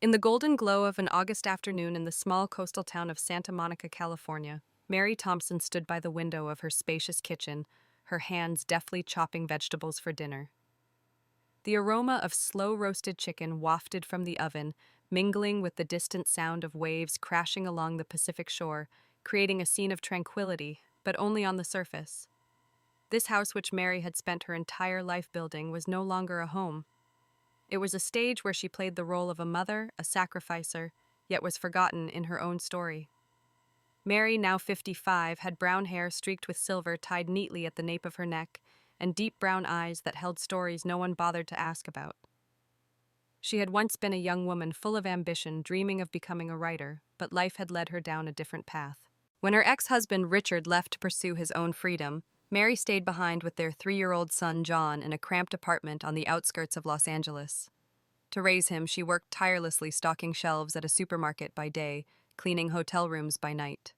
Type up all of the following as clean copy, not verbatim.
In the golden glow of an August afternoon in the small coastal town of Santa Monica, California, Mary Thompson stood by the window of her spacious kitchen, her hands deftly chopping vegetables for dinner. The aroma of slow-roasted chicken wafted from the oven, mingling with the distant sound of waves crashing along the Pacific shore, creating a scene of tranquility, but only on the surface. This house, which Mary had spent her entire life building, was no longer a home. It was a stage where she played the role of a mother, a sacrificer, yet was forgotten in her own story. Mary, now 55, had brown hair streaked with silver tied neatly at the nape of her neck, and deep brown eyes that held stories no one bothered to ask about. She had once been a young woman full of ambition, dreaming of becoming a writer, but life had led her down a different path. When her ex-husband Richard left to pursue his own freedom, Mary stayed behind with their 3-year-old son John in a cramped apartment on the outskirts of Los Angeles. To raise him, she worked tirelessly stocking shelves at a supermarket by day, cleaning hotel rooms by night.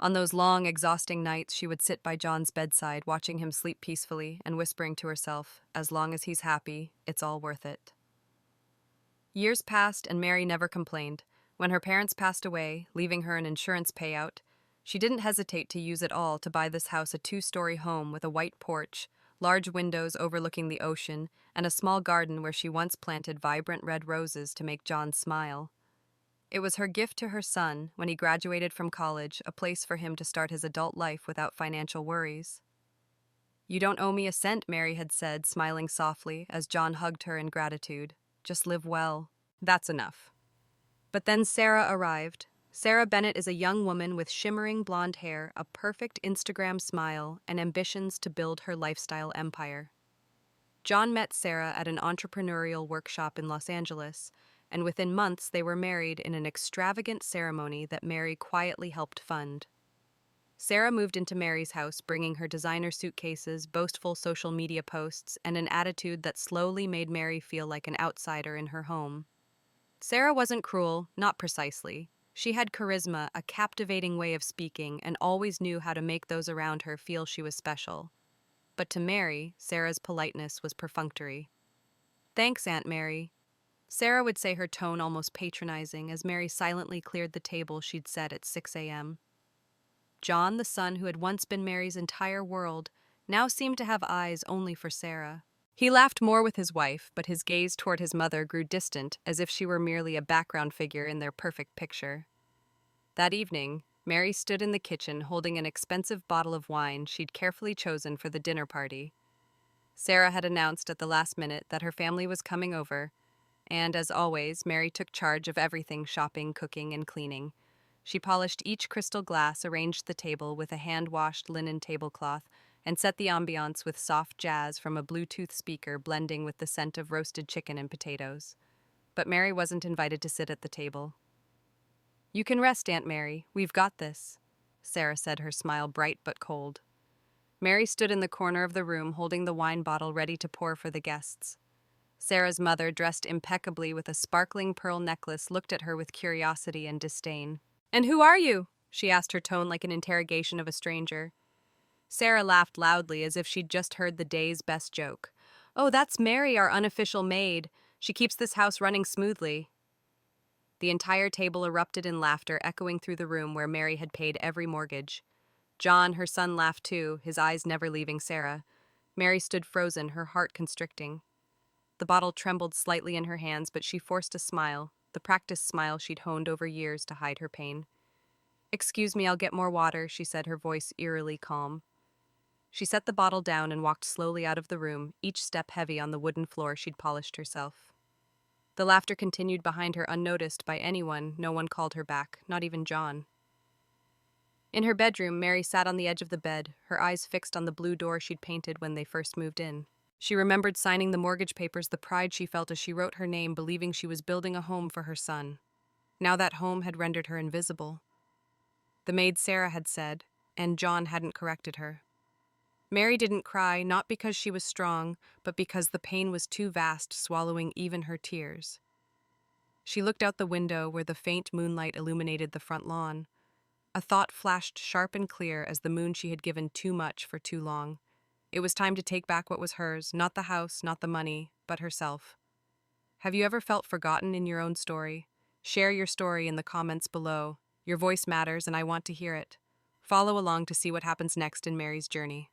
On those long, exhausting nights, she would sit by John's bedside, watching him sleep peacefully and whispering to herself, "As long as he's happy, it's all worth it." Years passed and Mary never complained. When her parents passed away, leaving her an insurance payout, she didn't hesitate to use it all to buy this house, a 2-story home with a white porch, large windows overlooking the ocean, and a small garden where she once planted vibrant red roses to make John smile. It was her gift to her son, when he graduated from college, a place for him to start his adult life without financial worries. "You don't owe me a cent," Mary had said, smiling softly as John hugged her in gratitude. "Just live well. That's enough." But then Sarah arrived. Sarah Bennett is a young woman with shimmering blonde hair, a perfect Instagram smile, and ambitions to build her lifestyle empire. John met Sarah at an entrepreneurial workshop in Los Angeles, and within months they were married in an extravagant ceremony that Mary quietly helped fund. Sarah moved into Mary's house, bringing her designer suitcases, boastful social media posts, and an attitude that slowly made Mary feel like an outsider in her home. Sarah wasn't cruel, not precisely. She had charisma, a captivating way of speaking, and always knew how to make those around her feel she was special. But to Mary, Sarah's politeness was perfunctory. "Thanks, Aunt Mary." Sarah would say, her tone almost patronizing, as Mary silently cleared the table she'd set at 6 a.m. John, the son who had once been Mary's entire world, now seemed to have eyes only for Sarah. He laughed more with his wife, but his gaze toward his mother grew distant, as if she were merely a background figure in their perfect picture. That evening, Mary stood in the kitchen holding an expensive bottle of wine she'd carefully chosen for the dinner party. Sarah had announced at the last minute that her family was coming over, and, as always, Mary took charge of everything: shopping, cooking, and cleaning. She polished each crystal glass, arranged the table with a hand-washed linen tablecloth, and set the ambiance with soft jazz from a Bluetooth speaker blending with the scent of roasted chicken and potatoes. But Mary wasn't invited to sit at the table. "You can rest, Aunt Mary. We've got this," Sarah said, her smile bright but cold. Mary stood in the corner of the room, holding the wine bottle ready to pour for the guests. Sarah's mother, dressed impeccably with a sparkling pearl necklace, looked at her with curiosity and disdain. "And who are you?" she asked, her tone like an interrogation of a stranger. Sarah laughed loudly, as if she'd just heard the day's best joke. "Oh, that's Mary, our unofficial maid. She keeps this house running smoothly." The entire table erupted in laughter, echoing through the room where Mary had paid every mortgage. John, her son, laughed too, his eyes never leaving Sarah. Mary stood frozen, her heart constricting. The bottle trembled slightly in her hands, but she forced a smile, the practiced smile she'd honed over years to hide her pain. "Excuse me, I'll get more water," she said, her voice eerily calm. She set the bottle down and walked slowly out of the room, each step heavy on the wooden floor she'd polished herself. The laughter continued behind her, unnoticed by anyone. No one called her back, not even John. In her bedroom, Mary sat on the edge of the bed, her eyes fixed on the blue door she'd painted when they first moved in. She remembered signing the mortgage papers, the pride she felt as she wrote her name, believing she was building a home for her son. Now that home had rendered her invisible. The maid Sarah had said, and John hadn't corrected her. Mary didn't cry, not because she was strong, but because the pain was too vast, swallowing even her tears. She looked out the window where the faint moonlight illuminated the front lawn. A thought flashed sharp and clear as the moon she had given too much for too long. It was time to take back what was hers, not the house, not the money, but herself. Have you ever felt forgotten in your own story? Share your story in the comments below. Your voice matters and I want to hear it. Follow along to see what happens next in Mary's journey.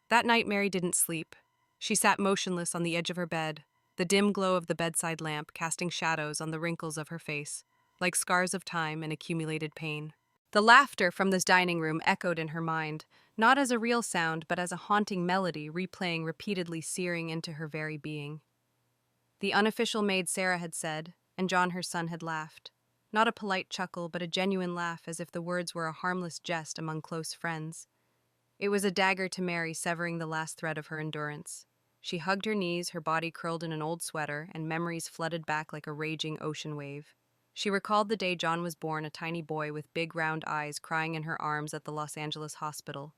That night, Mary didn't sleep. She sat motionless on the edge of her bed, the dim glow of the bedside lamp casting shadows on the wrinkles of her face, like scars of time and accumulated pain. The laughter from this dining room echoed in her mind, not as a real sound, but as a haunting melody replaying repeatedly, searing into her very being. The unofficial maid Sarah had said, and John her son had laughed. Not a polite chuckle, but a genuine laugh, as if the words were a harmless jest among close friends. It was a dagger to Mary, severing the last thread of her endurance. She hugged her knees, her body curled in an old sweater, and memories flooded back like a raging ocean wave. She recalled the day John was born, a tiny boy with big round eyes crying in her arms at the Los Angeles hospital.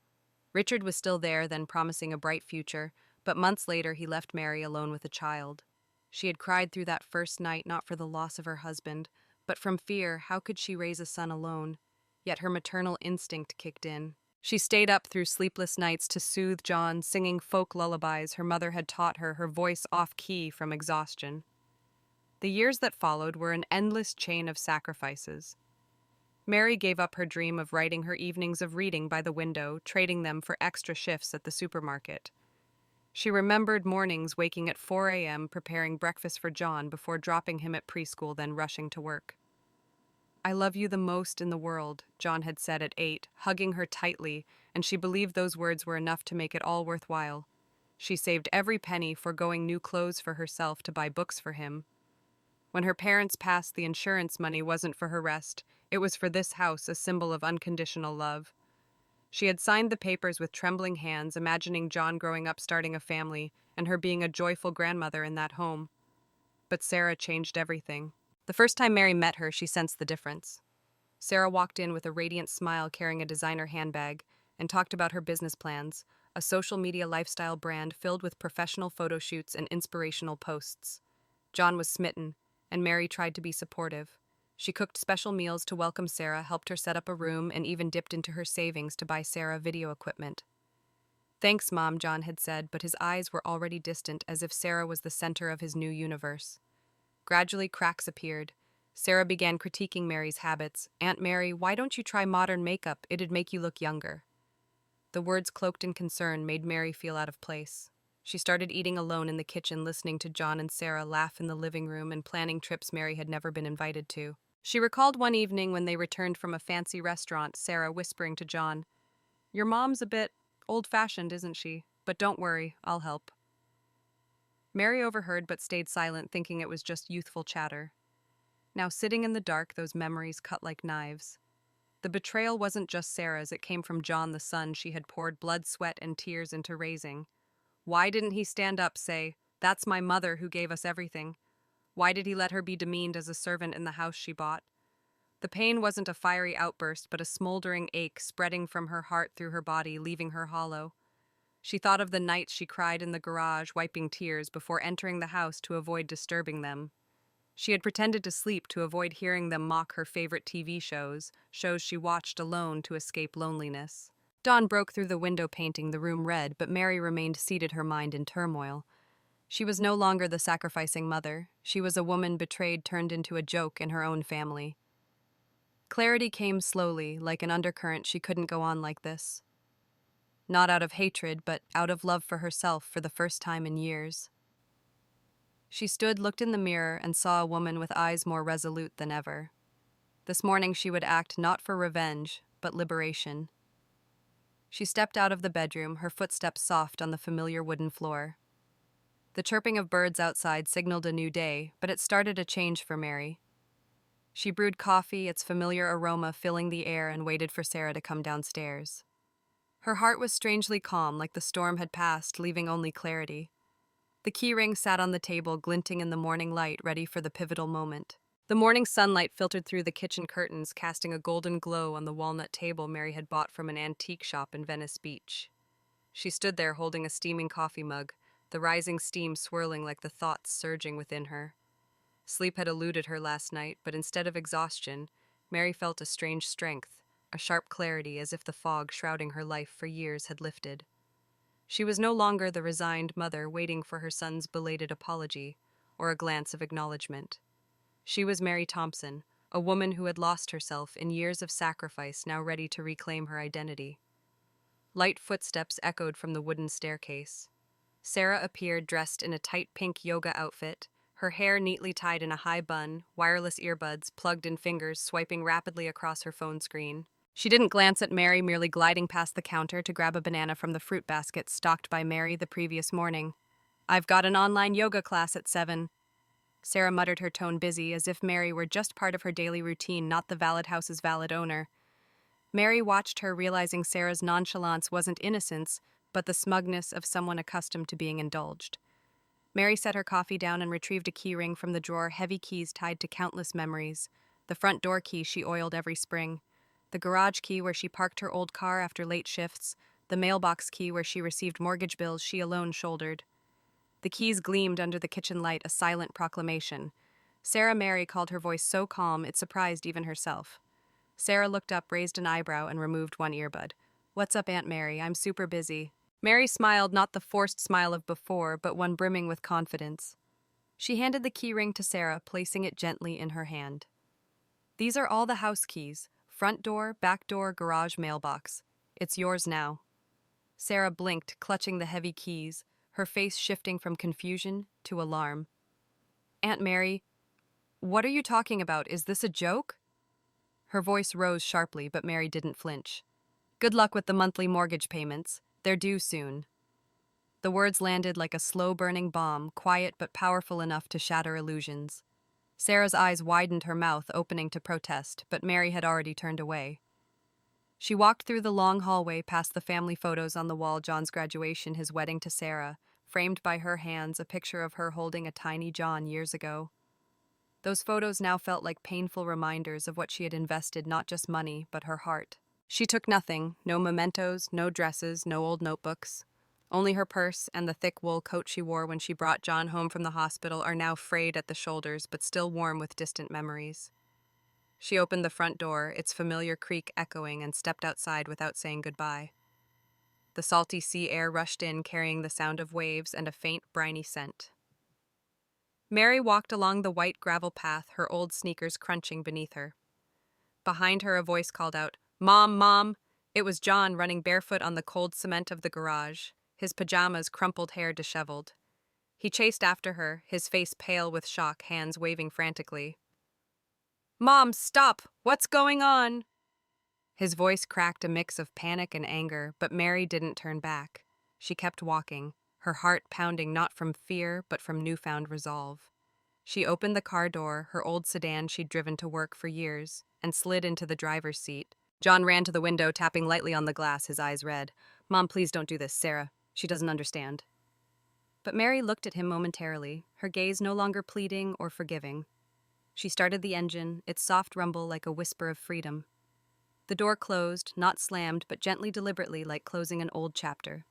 Richard was still there then, promising a bright future, but months later he left Mary alone with a child. She had cried through that first night, not for the loss of her husband, but from fear. How could she raise a son alone? Yet her maternal instinct kicked in. She stayed up through sleepless nights to soothe John, singing folk lullabies her mother had taught her, her voice off-key from exhaustion. The years that followed were an endless chain of sacrifices. Mary gave up her dream of writing her evenings of reading by the window, trading them for extra shifts at the supermarket. She remembered mornings waking at 4 a.m. preparing breakfast for John before dropping him at preschool, then rushing to work. "I love you the most in the world," John had said at 8, hugging her tightly, and she believed those words were enough to make it all worthwhile. She saved every penny, foregoing new clothes for herself to buy books for him. When her parents passed, the insurance money wasn't for her rest. It was for this house, a symbol of unconditional love. She had signed the papers with trembling hands, imagining John growing up, starting a family, and her being a joyful grandmother in that home. But Sarah changed everything. The first time Mary met her, she sensed the difference. Sarah walked in with a radiant smile, carrying a designer handbag, and talked about her business plans, a social media lifestyle brand filled with professional photo shoots and inspirational posts. John was smitten, and Mary tried to be supportive. She cooked special meals to welcome Sarah, helped her set up a room, and even dipped into her savings to buy Sarah video equipment. "Thanks, Mom," John had said, but his eyes were already distant, as if Sarah was the center of his new universe. Gradually, cracks appeared. Sarah began critiquing Mary's habits. "Aunt Mary, why don't you try modern makeup? It'd make you look younger." The words, cloaked in concern, made Mary feel out of place. She started eating alone in the kitchen, listening to John and Sarah laugh in the living room and planning trips Mary had never been invited to. She recalled one evening when they returned from a fancy restaurant, Sarah whispering to John, "Your mom's a bit old-fashioned, isn't she? But don't worry, I'll help." Mary overheard but stayed silent, thinking it was just youthful chatter. Now, sitting in the dark, those memories cut like knives. The betrayal wasn't just Sarah's, it came from John, the son she had poured blood, sweat, and tears into raising. Why didn't he stand up, say, "That's my mother who gave us everything"? Why did he let her be demeaned as a servant in the house she bought? The pain wasn't a fiery outburst, but a smoldering ache spreading from her heart through her body, leaving her hollow. She thought of the nights she cried in the garage, wiping tears before entering the house to avoid disturbing them. She had pretended to sleep to avoid hearing them mock her favorite TV shows she watched alone to escape loneliness. Dawn broke through the window, painting the room red, but Mary remained seated, her mind in turmoil. She was no longer the sacrificing mother. She was a woman betrayed, turned into a joke in her own family. Clarity came slowly, like an undercurrent. She couldn't go on like this. Not out of hatred, but out of love for herself for the first time in years. She stood, looked in the mirror, and saw a woman with eyes more resolute than ever. This morning she would act not for revenge, but liberation. She stepped out of the bedroom, her footsteps soft on the familiar wooden floor. The chirping of birds outside signaled a new day, but it started a change for Mary. She brewed coffee, its familiar aroma filling the air, and waited for Sarah to come downstairs. Her heart was strangely calm, like the storm had passed, leaving only clarity. The keyring sat on the table, glinting in the morning light, ready for the pivotal moment. The morning sunlight filtered through the kitchen curtains, casting a golden glow on the walnut table Mary had bought from an antique shop in Venice Beach. She stood there holding a steaming coffee mug, the rising steam swirling like the thoughts surging within her. Sleep had eluded her last night, but instead of exhaustion, Mary felt a strange strength, a sharp clarity, as if the fog shrouding her life for years had lifted. She was no longer the resigned mother waiting for her son's belated apology, or a glance of acknowledgement. She was Mary Thompson, a woman who had lost herself in years of sacrifice, now ready to reclaim her identity. Light footsteps echoed from the wooden staircase. Sarah appeared dressed in a tight pink yoga outfit, her hair neatly tied in a high bun, wireless earbuds plugged in fingers swiping rapidly across her phone screen. She didn't glance at Mary, merely gliding past the counter to grab a banana from the fruit basket stocked by Mary the previous morning. "I've got an online yoga class at 7. Sarah muttered, her tone busy, as if Mary were just part of her daily routine, not the valid house's valid owner. Mary watched her, realizing Sarah's nonchalance wasn't innocence, but the smugness of someone accustomed to being indulged. Mary set her coffee down and retrieved a key ring from the drawer, heavy keys tied to countless memories. The front door key she oiled every spring, the garage key where she parked her old car after late shifts, the mailbox key where she received mortgage bills she alone shouldered. The keys gleamed under the kitchen light, a silent proclamation. Sarah Mary called, her voice so calm it surprised even herself. Sarah looked up, raised an eyebrow, and removed one earbud. "What's up, Aunt Mary? I'm super busy." Mary smiled, not the forced smile of before, but one brimming with confidence. She handed the key ring to Sarah, placing it gently in her hand. "These are all the house keys. Front door, back door, garage, mailbox. It's yours now." Sarah blinked, clutching the heavy keys, her face shifting from confusion to alarm. "Aunt Mary, what are you talking about? Is this a joke?" Her voice rose sharply, but Mary didn't flinch. "Good luck with the monthly mortgage payments. They're due soon." The words landed like a slow-burning bomb, quiet but powerful enough to shatter illusions. Sarah's eyes widened, her mouth opening to protest, but Mary had already turned away. She walked through the long hallway, past the family photos on the wall, John's graduation, his wedding to Sarah, framed by her hands, a picture of her holding a tiny John years ago. Those photos now felt like painful reminders of what she had invested, not just money, but her heart. She took nothing, no mementos, no dresses, no old notebooks. Only her purse and the thick wool coat she wore when she brought John home from the hospital are now frayed at the shoulders, but still warm with distant memories. She opened the front door, its familiar creak echoing, and stepped outside without saying goodbye. The salty sea air rushed in, carrying the sound of waves and a faint, briny scent. Mary walked along the white gravel path, her old sneakers crunching beneath her. Behind her, a voice called out, "Mom, Mom!" It was John, running barefoot on the cold cement of the garage, his pajamas, crumpled hair disheveled. He chased after her, his face pale with shock, hands waving frantically. "Mom, stop! What's going on?" His voice cracked a mix of panic and anger, but Mary didn't turn back. She kept walking, her heart pounding not from fear, but from newfound resolve. She opened the car door, her old sedan she'd driven to work for years, and slid into the driver's seat. John ran to the window, tapping lightly on the glass, his eyes red. "Mom, please don't do this, Sarah. She doesn't understand." But Mary looked at him momentarily, her gaze no longer pleading or forgiving. She started the engine, its soft rumble like a whisper of freedom. The door closed, not slammed, but gently, deliberately, like closing an old chapter.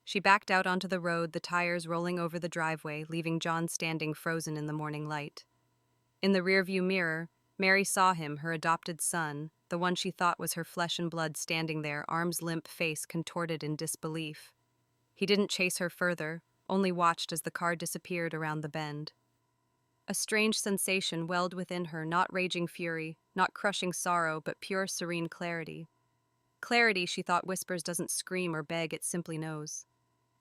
She backed out onto the road, the tires rolling over the driveway, leaving John standing frozen in the morning light. In the rearview mirror, Mary saw him, her adopted son, the one she thought was her flesh and blood, standing there, arms limp, face contorted in disbelief. He didn't chase her further, only watched as the car disappeared around the bend. A strange sensation welled within her, not raging fury, not crushing sorrow, but pure, serene clarity. Clarity, she thought, whispers, doesn't scream or beg, it simply knows.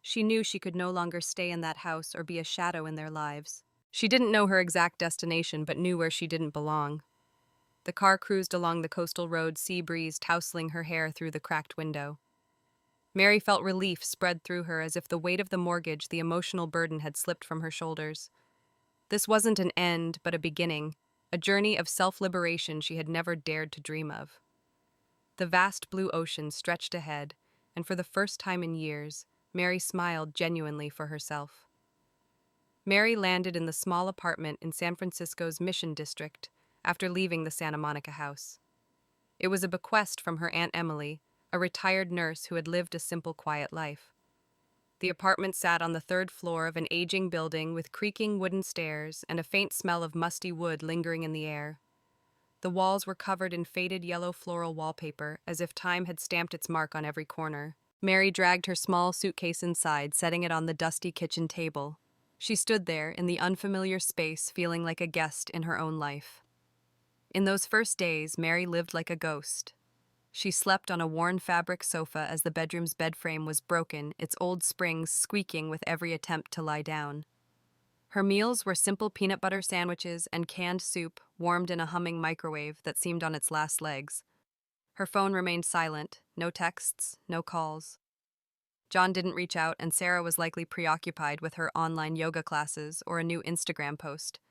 She knew she could no longer stay in that house or be a shadow in their lives. She didn't know her exact destination, but knew where she didn't belong. The car cruised along the coastal road, sea breeze tousling her hair through the cracked window. Mary felt relief spread through her, as if the weight of the mortgage, the emotional burden, had slipped from her shoulders. This wasn't an end, but a beginning, a journey of self-liberation she had never dared to dream of. The vast blue ocean stretched ahead, and for the first time in years, Mary smiled genuinely for herself. Mary landed in the small apartment in San Francisco's Mission District after leaving the Santa Monica house. It was a bequest from her Aunt Emily, a retired nurse who had lived a simple, quiet life. The apartment sat on the third floor of an aging building with creaking wooden stairs and a faint smell of musty wood lingering in the air. The walls were covered in faded yellow floral wallpaper, as if time had stamped its mark on every corner. Mary dragged her small suitcase inside, setting it on the dusty kitchen table. She stood there in the unfamiliar space, feeling like a guest in her own life. In those first days, Mary lived like a ghost. She slept on a worn fabric sofa as the bedroom's bed frame was broken, its old springs squeaking with every attempt to lie down. Her meals were simple peanut butter sandwiches and canned soup warmed in a humming microwave that seemed on its last legs. Her phone remained silent, no texts, no calls. John didn't reach out, and Sarah was likely preoccupied with her online yoga classes or a new Instagram post.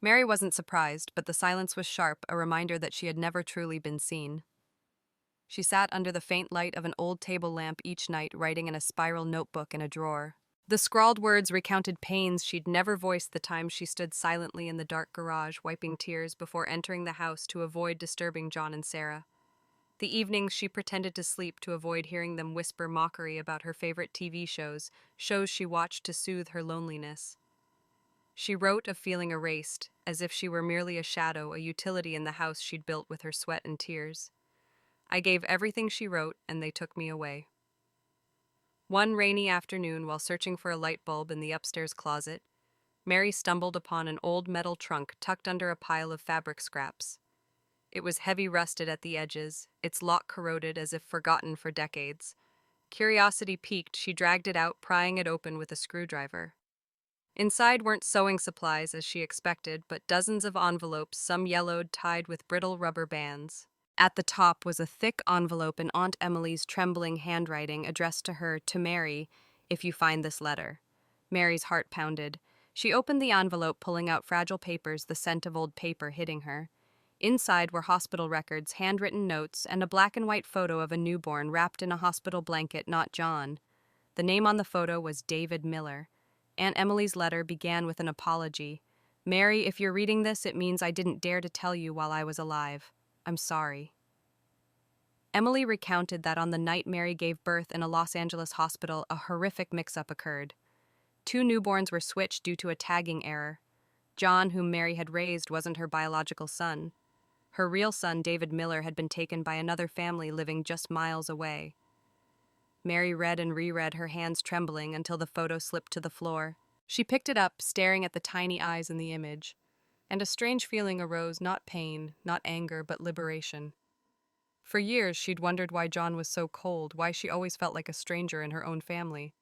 Mary wasn't surprised, but the silence was sharp, a reminder that she had never truly been seen. She sat under the faint light of an old table lamp each night, writing in a spiral notebook in a drawer. The scrawled words recounted pains she'd never voiced, the times she stood silently in the dark garage, wiping tears before entering the house to avoid disturbing John and Sarah. The evenings she pretended to sleep to avoid hearing them whisper mockery about her favorite TV shows she watched to soothe her loneliness. She wrote of feeling erased, as if she were merely a shadow, a utility in the house she'd built with her sweat and tears. I gave everything, she wrote, and they took me away. One rainy afternoon, while searching for a light bulb in the upstairs closet, Mary stumbled upon an old metal trunk tucked under a pile of fabric scraps. It was heavy, rusted at the edges, its lock corroded as if forgotten for decades. Curiosity piqued, she dragged it out, prying it open with a screwdriver. Inside weren't sewing supplies as she expected, but dozens of envelopes, some yellowed, tied with brittle rubber bands. At the top was a thick envelope in Aunt Emily's trembling handwriting addressed to her, "To Mary, if you find this letter." Mary's heart pounded. She opened the envelope, pulling out fragile papers, the scent of old paper hitting her. Inside were hospital records, handwritten notes, and a black and white photo of a newborn wrapped in a hospital blanket, not John. The name on the photo was David Miller. Aunt Emily's letter began with an apology. "Mary, if you're reading this, it means I didn't dare to tell you while I was alive. I'm sorry." Emily recounted that on the night Mary gave birth in a Los Angeles hospital, a horrific mix-up occurred. 2 newborns were switched due to a tagging error. John, whom Mary had raised, wasn't her biological son. Her real son, David Miller, had been taken by another family living just miles away. Mary read and reread, her hands trembling, until the photo slipped to the floor. She picked it up, staring at the tiny eyes in the image, and a strange feeling arose, not pain, not anger, but liberation. For years, she'd wondered why John was so cold, why she always felt like a stranger in her own family.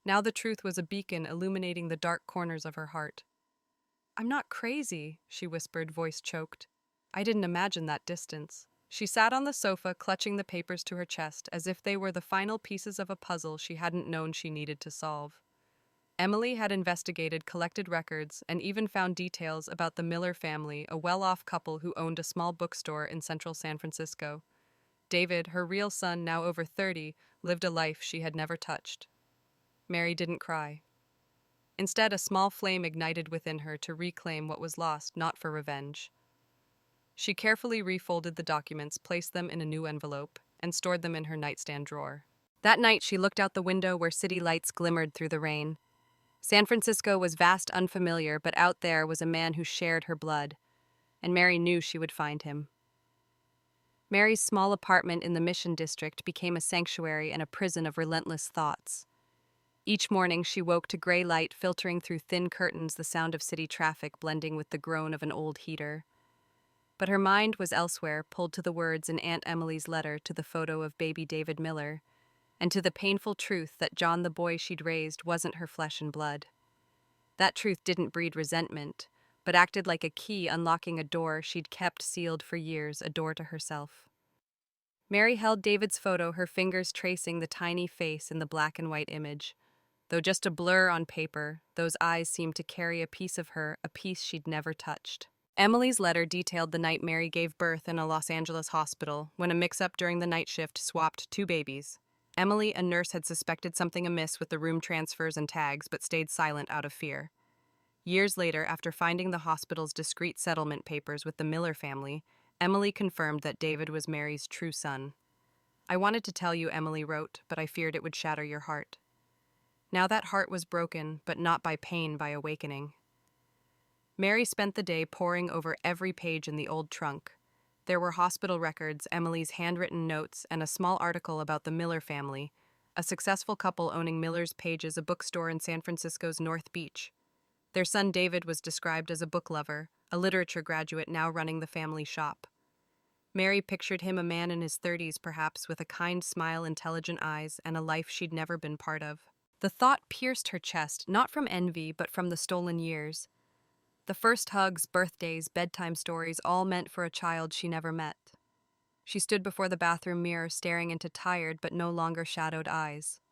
Now the truth was a beacon illuminating the dark corners of her heart. "I'm not crazy," she whispered, voice choked. "I didn't imagine that distance." She sat on the sofa, clutching the papers to her chest, as if they were the final pieces of a puzzle she hadn't known she needed to solve. Emily had investigated, collected records, and even found details about the Miller family, a well-off couple who owned a small bookstore in central San Francisco. David, her real son, now over 30, lived a life she had never touched. Mary didn't cry. Instead, a small flame ignited within her to reclaim what was lost, not for revenge. She carefully refolded the documents, placed them in a new envelope, and stored them in her nightstand drawer. That night, she looked out the window where city lights glimmered through the rain. San Francisco was vast, unfamiliar, but out there was a man who shared her blood, and Mary knew she would find him. Mary's small apartment in the Mission District became a sanctuary and a prison of relentless thoughts. Each morning, she woke to gray light filtering through thin curtains, the sound of city traffic blending with the groan of an old heater. But her mind was elsewhere, pulled to the words in Aunt Emily's letter, to the photo of baby David Miller, and to the painful truth that John, the boy she'd raised, wasn't her flesh and blood. That truth didn't breed resentment, but acted like a key unlocking a door she'd kept sealed for years, a door to herself. Mary held David's photo, her fingers tracing the tiny face in the black and white image. Though just a blur on paper, those eyes seemed to carry a piece of her, a piece she'd never touched. Emily's letter detailed the night Mary gave birth in a Los Angeles hospital, when a mix-up during the night shift swapped 2 babies. Emily, a nurse, had suspected something amiss with the room transfers and tags, but stayed silent out of fear. Years later, after finding the hospital's discreet settlement papers with the Miller family, Emily confirmed that David was Mary's true son. "I wanted to tell you," Emily wrote, "but I feared it would shatter your heart." Now that heart was broken, but not by pain, by awakening. Mary spent the day poring over every page in the old trunk. There were hospital records, Emily's handwritten notes, and a small article about the Miller family, a successful couple owning Miller's Pages, a bookstore in San Francisco's North Beach. Their son David was described as a book lover, a literature graduate now running the family shop. Mary pictured him a man in his 30s, perhaps, with a kind smile, intelligent eyes, and a life she'd never been part of. The thought pierced her chest, not from envy, but from the stolen years. The first hugs, birthdays, bedtime stories, all meant for a child she never met. She stood before the bathroom mirror, staring into tired but no longer shadowed eyes.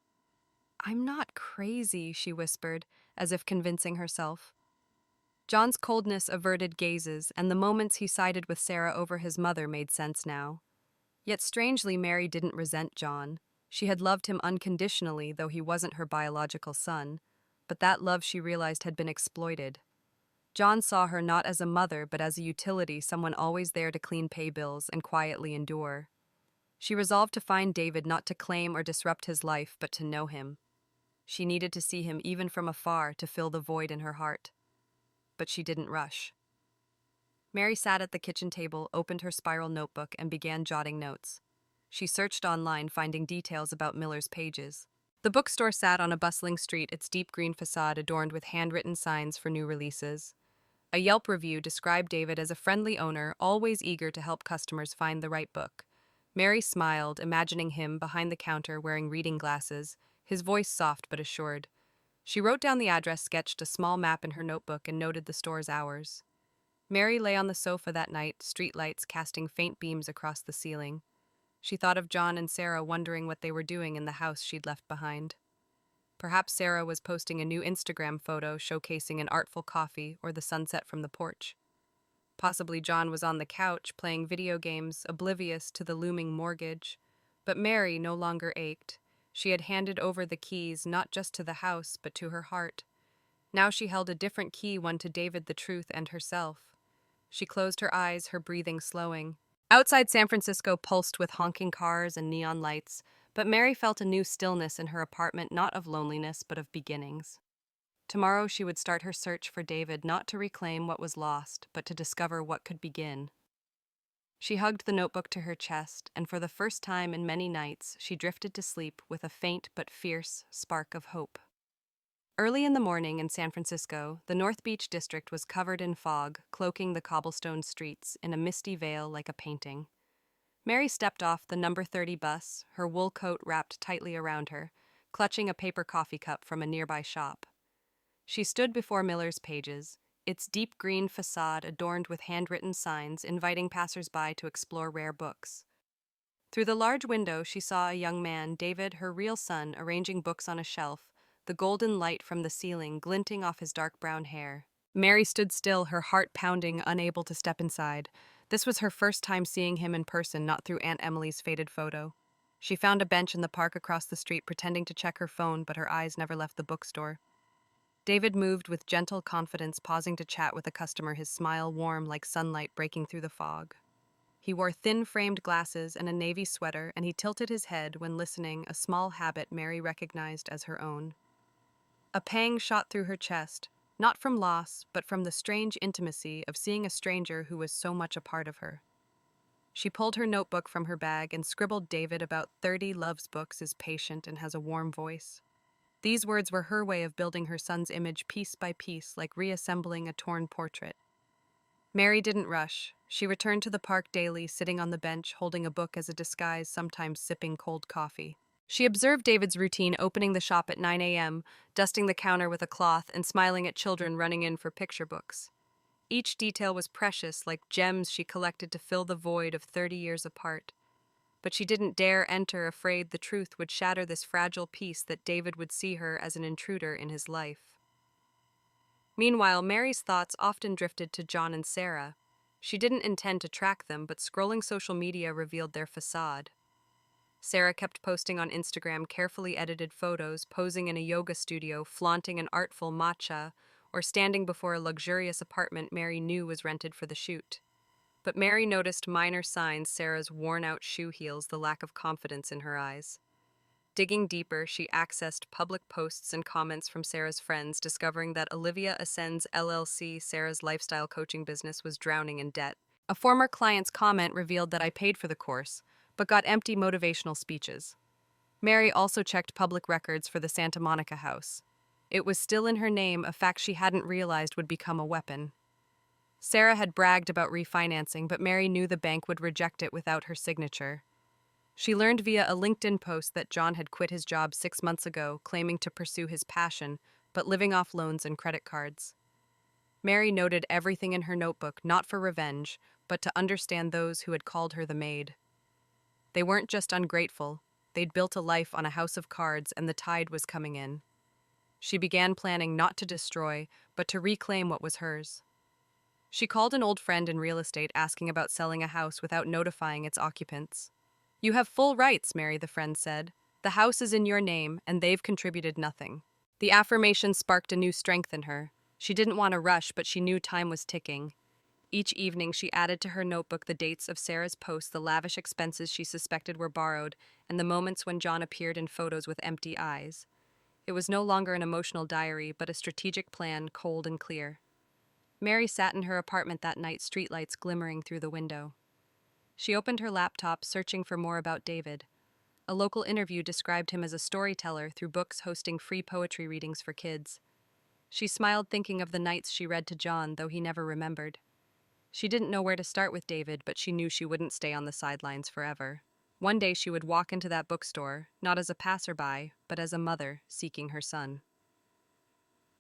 "I'm not crazy," she whispered, as if convincing herself. John's coldness averted gazes, and the moments he sided with Sarah over his mother made sense now. Yet strangely, Mary didn't resent John. She had loved him unconditionally, though he wasn't her biological son. But that love, she realized, had been exploited. John saw her not as a mother, but as a utility, someone always there to clean pay bills and quietly endure. She resolved to find David, not to claim or disrupt his life, but to know him. She needed to see him even from afar to fill the void in her heart. But she didn't rush. Mary sat at the kitchen table, opened her spiral notebook, and began jotting notes. She searched online, finding details about Miller's Pages. The bookstore sat on a bustling street, its deep green facade adorned with handwritten signs for new releases. A Yelp review described David as a friendly owner, always eager to help customers find the right book. Mary smiled, imagining him behind the counter wearing reading glasses, his voice soft but assured. She wrote down the address, sketched a small map in her notebook, and noted the store's hours. Mary lay on the sofa that night, streetlights casting faint beams across the ceiling. She thought of John and Sarah, wondering what they were doing in the house she'd left behind. Perhaps Sarah was posting a new Instagram photo showcasing an artful coffee or the sunset from the porch. Possibly John was on the couch playing video games, oblivious to the looming mortgage. But Mary no longer ached. She had handed over the keys not just to the house, but to her heart. Now she held a different key, one to David, the truth, and herself. She closed her eyes, her breathing slowing. Outside, San Francisco pulsed with honking cars and neon lights, but Mary felt a new stillness in her apartment, not of loneliness, but of beginnings. Tomorrow she would start her search for David, not to reclaim what was lost, but to discover what could begin. She hugged the notebook to her chest, and for the first time in many nights, she drifted to sleep with a faint but fierce spark of hope. Early in the morning in San Francisco, the North Beach district was covered in fog, cloaking the cobblestone streets in a misty veil like a painting. Mary stepped off the number 30 bus, her wool coat wrapped tightly around her, clutching a paper coffee cup from a nearby shop. She stood before Miller's Pages, its deep green facade adorned with handwritten signs inviting passers-by to explore rare books. Through the large window, she saw a young man, David, her real son, arranging books on a shelf, the golden light from the ceiling glinting off his dark brown hair. Mary stood still, her heart pounding, unable to step inside. This was her first time seeing him in person, not through Aunt Emily's faded photo. She found a bench in the park across the street, pretending to check her phone, but her eyes never left the bookstore. David moved with gentle confidence, pausing to chat with a customer, his smile warm like sunlight breaking through the fog. He wore thin-framed glasses and a navy sweater, and he tilted his head when listening, a small habit Mary recognized as her own. A pang shot through her chest, not from loss, but from the strange intimacy of seeing a stranger who was so much a part of her. She pulled her notebook from her bag and scribbled, "David, about 30, loves books, is patient, and has a warm voice." These words were her way of building her son's image piece by piece, like reassembling a torn portrait. Mary didn't rush. She returned to the park daily, sitting on the bench, holding a book as a disguise, sometimes sipping cold coffee. She observed David's routine, opening the shop at 9 a.m., dusting the counter with a cloth, and smiling at children running in for picture books. Each detail was precious, like gems she collected to fill the void of 30 years apart. But she didn't dare enter, afraid the truth would shatter this fragile piece, that David would see her as an intruder in his life. Meanwhile, Mary's thoughts often drifted to John and Sarah. She didn't intend to track them, but scrolling social media revealed their facade. Sarah kept posting on Instagram carefully edited photos, posing in a yoga studio, flaunting an artful matcha, or standing before a luxurious apartment Mary knew was rented for the shoot. But Mary noticed minor signs: Sarah's worn-out shoe heels, the lack of confidence in her eyes. Digging deeper, she accessed public posts and comments from Sarah's friends, discovering that Olivia Ascend's LLC, Sarah's lifestyle coaching business, was drowning in debt. A former client's comment revealed that, "I paid for the course, but got empty motivational speeches." Mary also checked public records for the Santa Monica house. It was still in her name, a fact she hadn't realized would become a weapon. Sarah had bragged about refinancing, but Mary knew the bank would reject it without her signature. She learned via a LinkedIn post that John had quit his job 6 months ago, claiming to pursue his passion, but living off loans and credit cards. Mary noted everything in her notebook, not for revenge, but to understand those who had called her the maid. They weren't just ungrateful, they'd built a life on a house of cards, and the tide was coming in. She began planning not to destroy, but to reclaim what was hers. She called an old friend in real estate asking about selling a house without notifying its occupants. "You have full rights," Mary, the friend said. "The house is in your name, and they've contributed nothing." The affirmation sparked a new strength in her. She didn't want to rush, but she knew time was ticking. Each evening, she added to her notebook the dates of Sarah's posts, the lavish expenses she suspected were borrowed, and the moments when John appeared in photos with empty eyes. It was no longer an emotional diary, but a strategic plan, cold and clear. Mary sat in her apartment that night, streetlights glimmering through the window. She opened her laptop, searching for more about David. A local interview described him as a storyteller through books, hosting free poetry readings for kids. She smiled, thinking of the nights she read to John, though he never remembered. She didn't know where to start with David, but she knew she wouldn't stay on the sidelines forever. One day she would walk into that bookstore, not as a passerby, but as a mother seeking her son.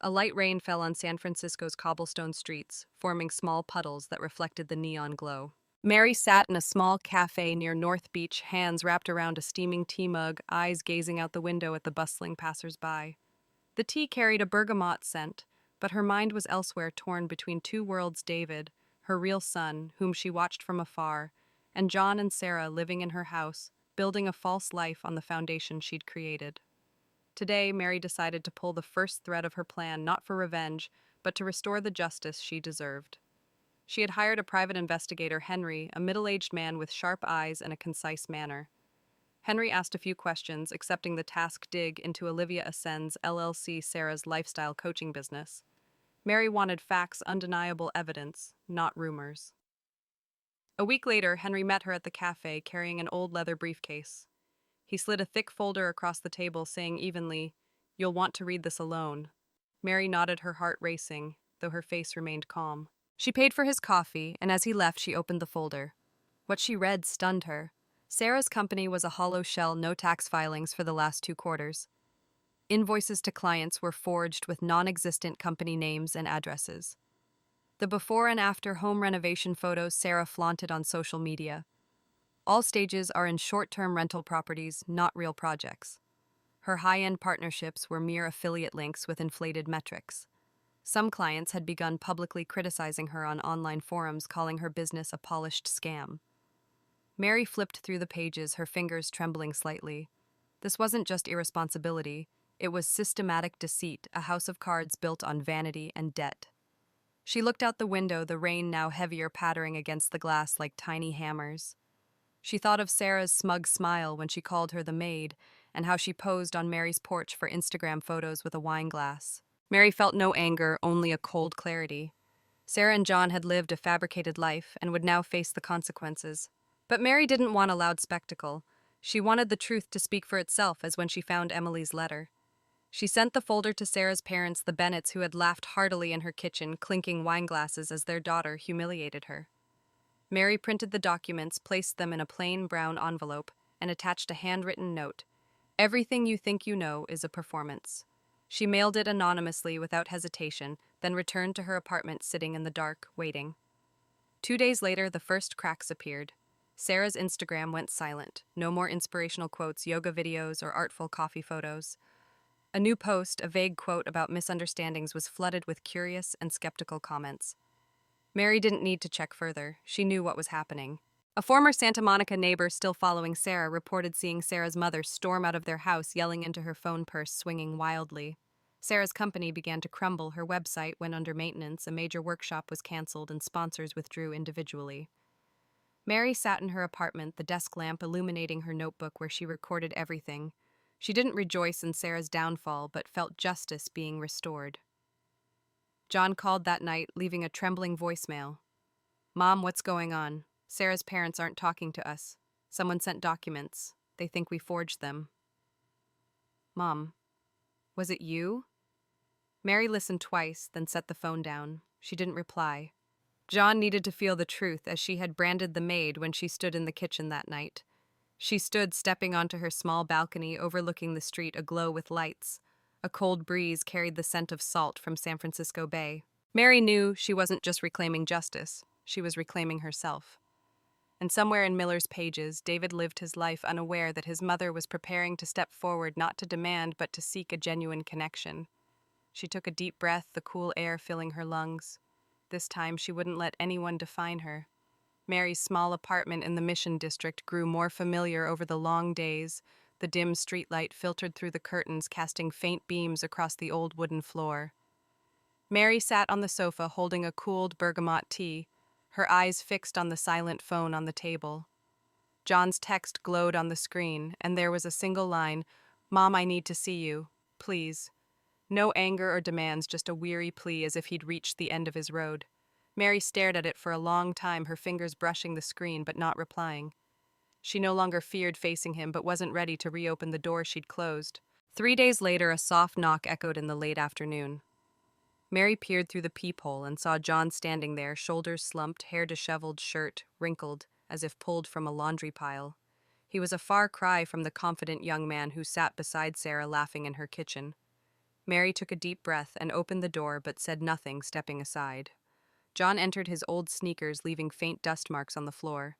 A light rain fell on San Francisco's cobblestone streets, forming small puddles that reflected the neon glow. Mary sat in a small cafe near North Beach, hands wrapped around a steaming tea mug, eyes gazing out the window at the bustling passers-by. The tea carried a bergamot scent, but her mind was elsewhere, torn between two worlds: David, her real son, whom she watched from afar, and John and Sarah living in her house, building a false life on the foundation she'd created. Today, Mary decided to pull the first thread of her plan, not for revenge, but to restore the justice she deserved. She had hired a private investigator, Henry, a middle-aged man with sharp eyes and a concise manner. Henry asked a few questions, accepting the task: dig into Olivia Ascend's LLC, Sarah's lifestyle coaching business. Mary wanted facts, undeniable evidence, not rumors. A week later, Henry met her at the cafe, carrying an old leather briefcase. He slid a thick folder across the table, saying evenly, "You'll want to read this alone." Mary nodded, her heart racing, though her face remained calm. She paid for his coffee, and as he left, she opened the folder. What she read stunned her. Sarah's company was a hollow shell, no tax filings for the last 2 quarters. Invoices to clients were forged with non-existent company names and addresses. The before and after home renovation photos Sarah flaunted on social media. All stages are in short-term rental properties, not real projects. Her high-end partnerships were mere affiliate links with inflated metrics. Some clients had begun publicly criticizing her on online forums, calling her business a polished scam. Mary flipped through the pages, her fingers trembling slightly. This wasn't just irresponsibility, it was systematic deceit, a house of cards built on vanity and debt. She looked out the window, the rain now heavier pattering against the glass like tiny hammers. She thought of Sarah's smug smile when she called her the maid, and how she posed on Mary's porch for Instagram photos with a wine glass. Mary felt no anger, only a cold clarity. Sarah and John had lived a fabricated life and would now face the consequences. But Mary didn't want a loud spectacle. She wanted the truth to speak for itself, as when she found Emily's letter. She sent the folder to Sarah's parents, the Bennetts, who had laughed heartily in her kitchen, clinking wine glasses as their daughter humiliated her. Mary printed the documents, placed them in a plain brown envelope, and attached a handwritten note. "Everything you think you know is a performance." She mailed it anonymously without hesitation, then returned to her apartment, sitting in the dark, waiting. 2 days later, the first cracks appeared. Sarah's Instagram went silent. No more inspirational quotes, yoga videos, or artful coffee photos. A new post, a vague quote about misunderstandings, was flooded with curious and skeptical comments. Mary didn't need to check further. She knew what was happening. A former Santa Monica neighbor still following Sarah reported seeing Sarah's mother storm out of their house, yelling into her phone purse, swinging wildly. Sarah's company began to crumble. Her website went under maintenance, a major workshop was canceled, and sponsors withdrew individually. Mary sat in her apartment, the desk lamp illuminating her notebook where she recorded everything. She didn't rejoice in Sarah's downfall, but felt justice being restored. John called that night, leaving a trembling voicemail. "Mom, what's going on? Sarah's parents aren't talking to us. Someone sent documents. They think we forged them." Mom, was it you? Mary listened twice, then set the phone down. She didn't reply. John needed to feel the truth, as she had branded the maid when she stood in the kitchen that night. She stood stepping onto her small balcony overlooking the street aglow with lights. A cold breeze carried the scent of salt from San Francisco Bay. Mary knew she wasn't just reclaiming justice, she was reclaiming herself. And somewhere in Miller's pages, David lived his life unaware that his mother was preparing to step forward not to demand but to seek a genuine connection. She took a deep breath, the cool air filling her lungs. This time she wouldn't let anyone define her. Mary's small apartment in the Mission District grew more familiar over the long days. The dim streetlight filtered through the curtains, casting faint beams across the old wooden floor. Mary sat on the sofa holding a cooled bergamot tea, her eyes fixed on the silent phone on the table. John's text glowed on the screen, and there was a single line, "Mom, I need to see you. Please." No anger or demands, just a weary plea as if he'd reached the end of his road. Mary stared at it for a long time, her fingers brushing the screen but not replying. She no longer feared facing him, but wasn't ready to reopen the door she'd closed. 3 days later, a soft knock echoed in the late afternoon. Mary peered through the peephole and saw John standing there, shoulders slumped, hair disheveled, shirt wrinkled, as if pulled from a laundry pile. He was a far cry from the confident young man who sat beside Sarah laughing in her kitchen. Mary took a deep breath and opened the door but said nothing, stepping aside. John entered his old sneakers, leaving faint dust marks on the floor.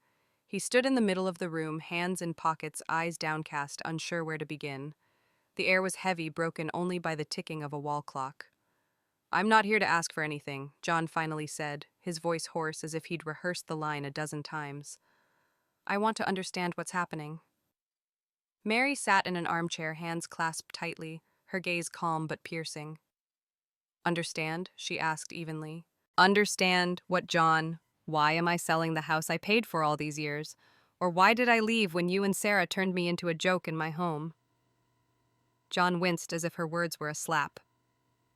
He stood in the middle of the room, hands in pockets, eyes downcast, unsure where to begin. The air was heavy, broken only by the ticking of a wall clock. "I'm not here to ask for anything," John finally said, his voice hoarse as if he'd rehearsed the line a dozen times. "I want to understand what's happening." Mary sat in an armchair, hands clasped tightly, her gaze calm but piercing. "Understand?" she asked evenly. "Understand what, John? Why am I selling the house I paid for all these years? Or why did I leave when you and Sarah turned me into a joke in my home?" John winced as if her words were a slap.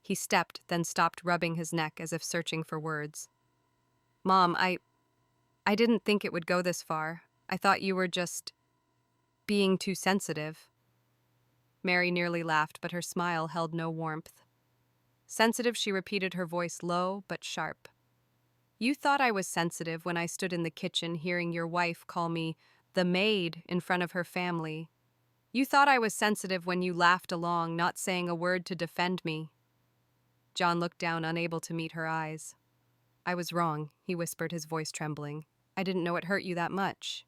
He stepped, then stopped, rubbing his neck as if searching for words. "Mom, I didn't think it would go this far. I thought you were just being too sensitive." Mary nearly laughed, but her smile held no warmth. "Sensitive," she repeated, her voice low but sharp. "You thought I was sensitive when I stood in the kitchen hearing your wife call me the maid in front of her family. You thought I was sensitive when you laughed along, not saying a word to defend me." John looked down, unable to meet her eyes. "I was wrong," he whispered, his voice trembling. "I didn't know it hurt you that much."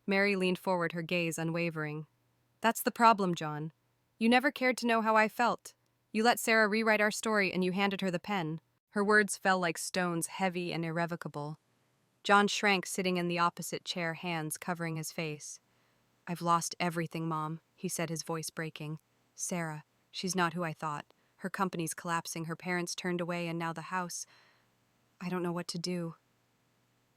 Mary leaned forward, her gaze unwavering. "That's the problem, John. You never cared to know how I felt. You let Sarah rewrite our story and you handed her the pen." Her words fell like stones, heavy and irrevocable. John shrank, sitting in the opposite chair, hands covering his face. "I've lost everything, Mom," he said, his voice breaking. "Sarah, she's not who I thought. Her company's collapsing, her parents turned away, and now the house. I don't know what to do."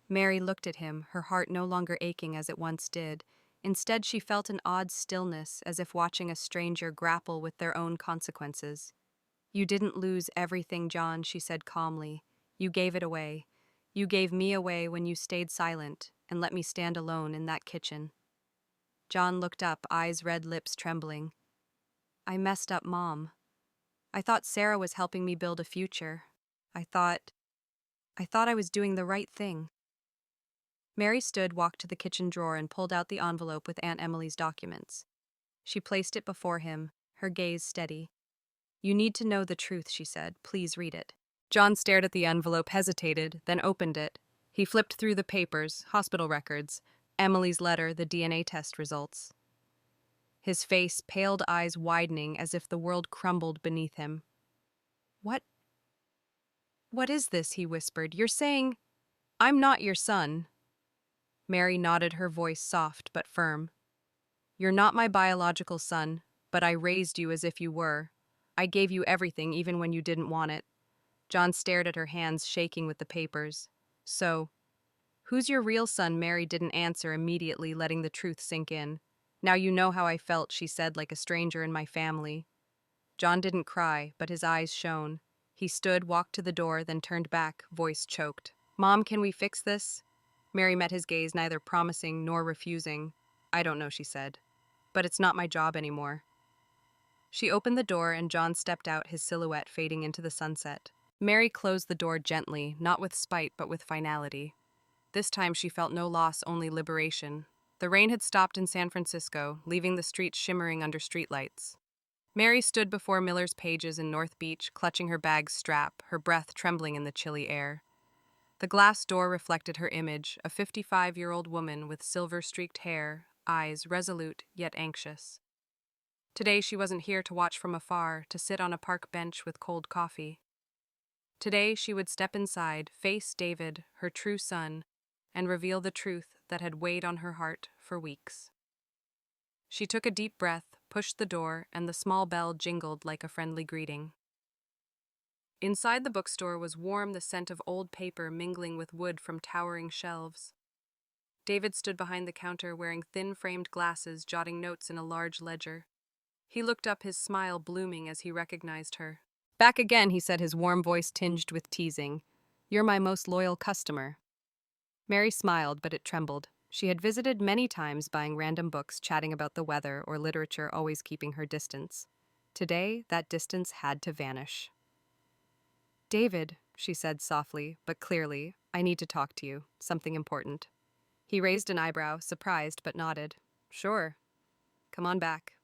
Mary looked at him, her heart no longer aching as it once did. Instead, she felt an odd stillness, as if watching a stranger grapple with their own consequences. "You didn't lose everything, John," she said calmly. "You gave it away. You gave me away when you stayed silent and let me stand alone in that kitchen." John looked up, eyes red, lips trembling. "I messed up, Mom. I thought Sarah was helping me build a future. I thought I was doing the right thing." Mary stood, walked to the kitchen drawer, and pulled out the envelope with Aunt Emily's documents. She placed it before him, her gaze steady. "You need to know the truth," she said. "Please read it." John stared at the envelope, hesitated, then opened it. He flipped through the papers, hospital records, Emily's letter, the DNA test results. His face, paled, eyes widening as if the world crumbled beneath him. What is this?" he whispered. "You're saying I'm not your son." Mary nodded, her voice soft but firm. "You're not my biological son, but I raised you as if you were. I gave you everything, even when you didn't want it." John stared at her, hands shaking with the papers. "So, who's your real son?" Mary didn't answer, immediately letting the truth sink in. "Now you know how I felt," she said, "like a stranger in my family." John didn't cry, but his eyes shone. He stood, walked to the door, then turned back, voice choked. "Mom, can we fix this?" Mary met his gaze, neither promising nor refusing. "I don't know," she said. "But it's not my job anymore." She opened the door and John stepped out, his silhouette fading into the sunset. Mary closed the door gently, not with spite but with finality. This time she felt no loss, only liberation. The rain had stopped in San Francisco, leaving the streets shimmering under streetlights. Mary stood before Miller's Pages in North Beach, clutching her bag's strap, her breath trembling in the chilly air. The glass door reflected her image, a 55-year-old woman with silver-streaked hair, eyes resolute yet anxious. Today she wasn't here to watch from afar, to sit on a park bench with cold coffee. Today she would step inside, face David, her true son, and reveal the truth that had weighed on her heart for weeks. She took a deep breath, pushed the door, and the small bell jingled like a friendly greeting. Inside the bookstore was warm, the scent of old paper mingling with wood from towering shelves. David stood behind the counter wearing thin-framed glasses, jotting notes in a large ledger. He looked up, his smile blooming as he recognized her. "Back again," he said, his warm voice tinged with teasing. "You're my most loyal customer." Mary smiled, but it trembled. She had visited many times, buying random books, chatting about the weather or literature, always keeping her distance. Today, that distance had to vanish. "David," she said softly, but clearly, "I need to talk to you. Something important." He raised an eyebrow, surprised, but nodded. "Sure. Come on back."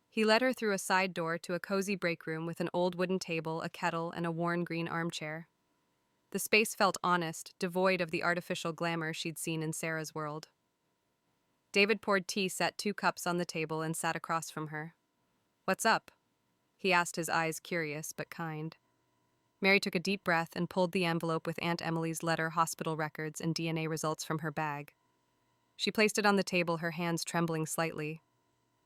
He led her through a side door to a cozy break room with an old wooden table, a kettle, and a worn green armchair. The space felt honest, devoid of the artificial glamour she'd seen in Sarah's world. David poured tea, set 2 cups on the table, and sat across from her. "What's up?" he asked, his eyes curious but kind. Mary took a deep breath and pulled the envelope with Aunt Emily's letter, hospital records, and DNA results from her bag. She placed it on the table, her hands trembling slightly.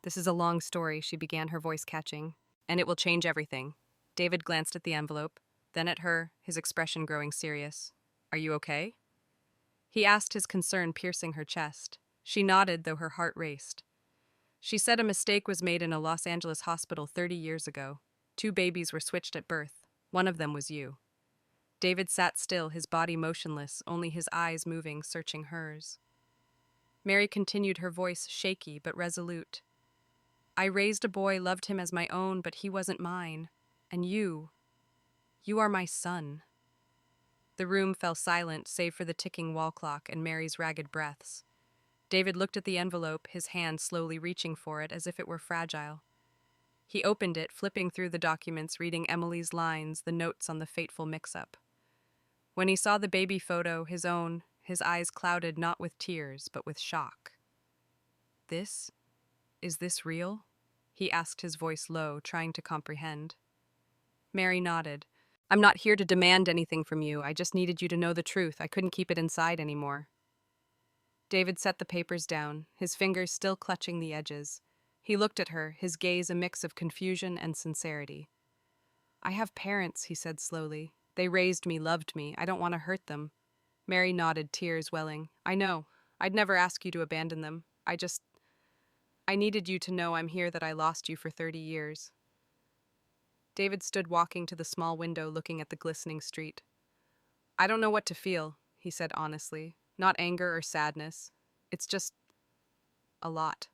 "This is a long story," she began, her voice catching. "And it will change everything." David glanced at the envelope, then at her, his expression growing serious. "Are you okay?" he asked, his concern piercing her chest. She nodded, though her heart raced. She said a mistake was made in a Los Angeles hospital 30 years ago. 2 babies were switched at birth. One of them was you. David sat still, his body motionless, only his eyes moving, searching hers. Mary continued, her voice shaky but resolute. "I raised a boy, loved him as my own, but he wasn't mine. And you are my son." The room fell silent, save for the ticking wall clock and Mary's ragged breaths. David looked at the envelope, his hand slowly reaching for it as if it were fragile. He opened it, flipping through the documents, reading Emily's lines, the notes on the fateful mix-up. When he saw the baby photo, his own, his eyes clouded not with tears, but with shock. Is this real?" he asked, his voice low, trying to comprehend. Mary nodded. "I'm not here to demand anything from you. I just needed you to know the truth. I couldn't keep it inside anymore." David set the papers down, his fingers still clutching the edges. He looked at her, his gaze a mix of confusion and sincerity. "I have parents," he said slowly. "They raised me, loved me. I don't want to hurt them." Mary nodded, tears welling. "I know. I'd never ask you to abandon them. I needed you to know I'm here, that I lost you for 30 years. David stood walking to the small window, looking at the glistening street. "I don't know what to feel," he said honestly. "Not anger or sadness. It's just a lot."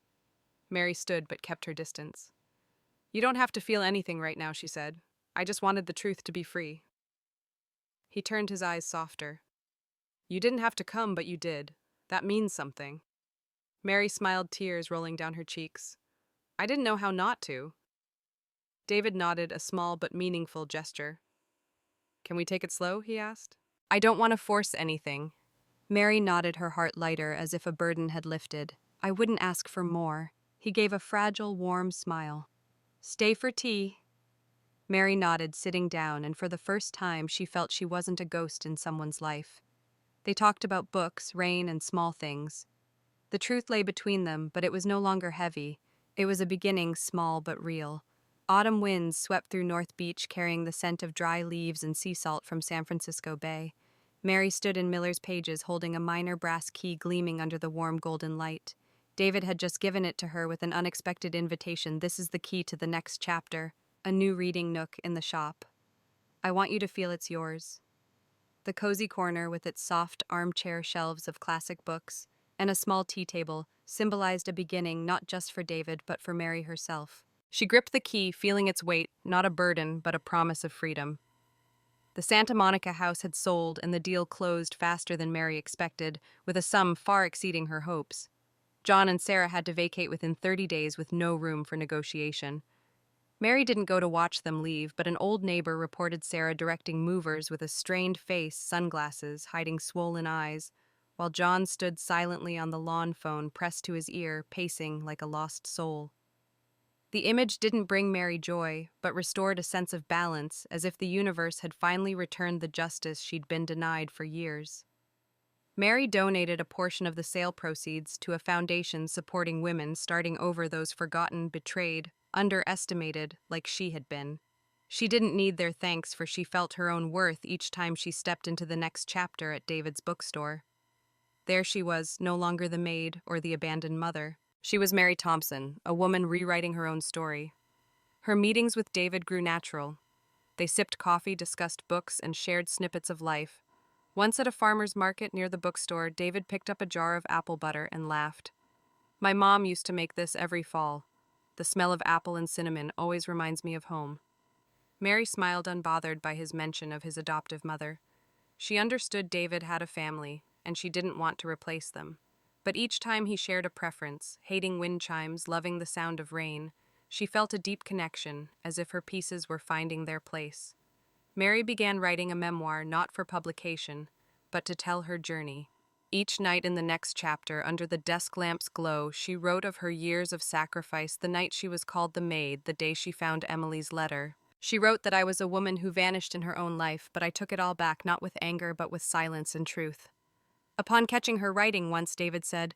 Mary stood but kept her distance. "You don't have to feel anything right now," she said. "I just wanted the truth to be free." He turned, his eyes softer. "You didn't have to come, but you did. That means something." Mary smiled, tears rolling down her cheeks. "I didn't know how not to." David nodded, a small but meaningful gesture. "Can we take it slow?" he asked. "I don't want to force anything." Mary nodded, her heart lighter, as if a burden had lifted. "I wouldn't ask for more." He gave a fragile, warm smile. "Stay for tea." Mary nodded, sitting down, and for the first time she felt she wasn't a ghost in someone's life. They talked about books, rain, and small things. The truth lay between them, but it was no longer heavy. It was a beginning, small but real. Autumn winds swept through North Beach, carrying the scent of dry leaves and sea salt from San Francisco Bay. Mary stood in Miller's Pages, holding a minor brass key gleaming under the warm golden light. David had just given it to her with an unexpected invitation. "This is the key to the next chapter, a new reading nook in the shop. I want you to feel it's yours." The cozy corner, with its soft armchair shelves of classic books and a small tea table, symbolized a beginning not just for David but for Mary herself. She gripped the key, feeling its weight, not a burden, but a promise of freedom. The Santa Monica house had sold, and the deal closed faster than Mary expected, with a sum far exceeding her hopes. John and Sarah had to vacate within 30 days with no room for negotiation. Mary didn't go to watch them leave, but an old neighbor reported Sarah directing movers with a strained face, sunglasses, hiding swollen eyes, while John stood silently on the lawn phone pressed to his ear, pacing like a lost soul. The image didn't bring Mary joy, but restored a sense of balance, as if the universe had finally returned the justice she'd been denied for years. Mary donated a portion of the sale proceeds to a foundation supporting women starting over those forgotten, betrayed, underestimated like she had been. She didn't need their thanks, for she felt her own worth each time she stepped into the next chapter at David's bookstore. There she was, no longer the maid or the abandoned mother. She was Mary Thompson, a woman rewriting her own story. Her meetings with David grew natural. They sipped coffee, discussed books, and shared snippets of life. Once at a farmer's market near the bookstore, David picked up a jar of apple butter and laughed. "My mom used to make this every fall. The smell of apple and cinnamon always reminds me of home." Mary smiled, unbothered by his mention of his adoptive mother. She understood David had a family, and she didn't want to replace them. But each time he shared a preference, hating wind chimes, loving the sound of rain, she felt a deep connection, as if her pieces were finding their place. Mary began writing a memoir not for publication, but to tell her journey. Each night in the next chapter, under the desk lamp's glow, she wrote of her years of sacrifice, the night she was called the maid, the day she found Emily's letter. She wrote that I was a woman who vanished in her own life, but I took it all back, not with anger, but with silence and truth. Upon catching her writing once, David said,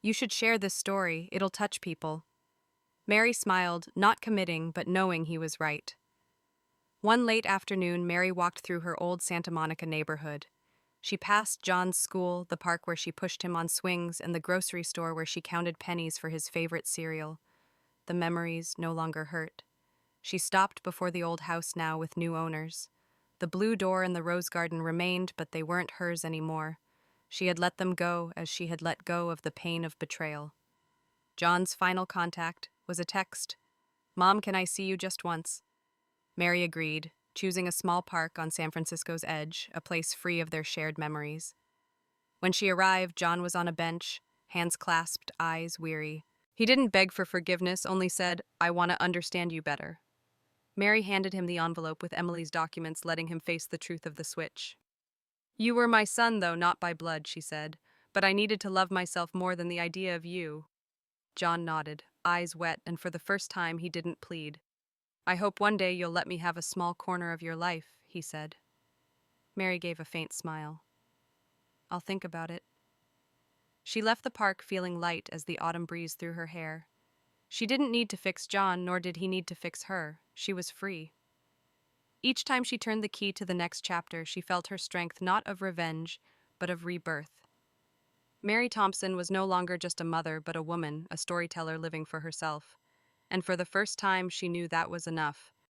"You should share this story, it'll touch people." Mary smiled, not committing, but knowing he was right. One late afternoon, Mary walked through her old Santa Monica neighborhood. She passed John's school, the park where she pushed him on swings, and the grocery store where she counted pennies for his favorite cereal. The memories no longer hurt. She stopped before the old house now with new owners. The blue door and the rose garden remained, but they weren't hers anymore. She had let them go as she had let go of the pain of betrayal. John's final contact was a text. "Mom, can I see you just once?" Mary agreed, choosing a small park on San Francisco's edge, a place free of their shared memories. When she arrived, John was on a bench, hands clasped, eyes weary. He didn't beg for forgiveness, only said, "I want to understand you better." Mary handed him the envelope with Emily's documents, letting him face the truth of the switch. "You were my son, though not by blood," she said, "but I needed to love myself more than the idea of you." John nodded, eyes wet, and for the first time he didn't plead. "I hope one day you'll let me have a small corner of your life," he said. Mary gave a faint smile. "I'll think about it." She left the park feeling light as the autumn breeze through her hair. She didn't need to fix John, nor did he need to fix her. She was free. Each time she turned the key to the next chapter, she felt her strength not of revenge, but of rebirth. Mary Thompson was no longer just a mother, but a woman, a storyteller living for herself. And for the first time, she knew that was enough.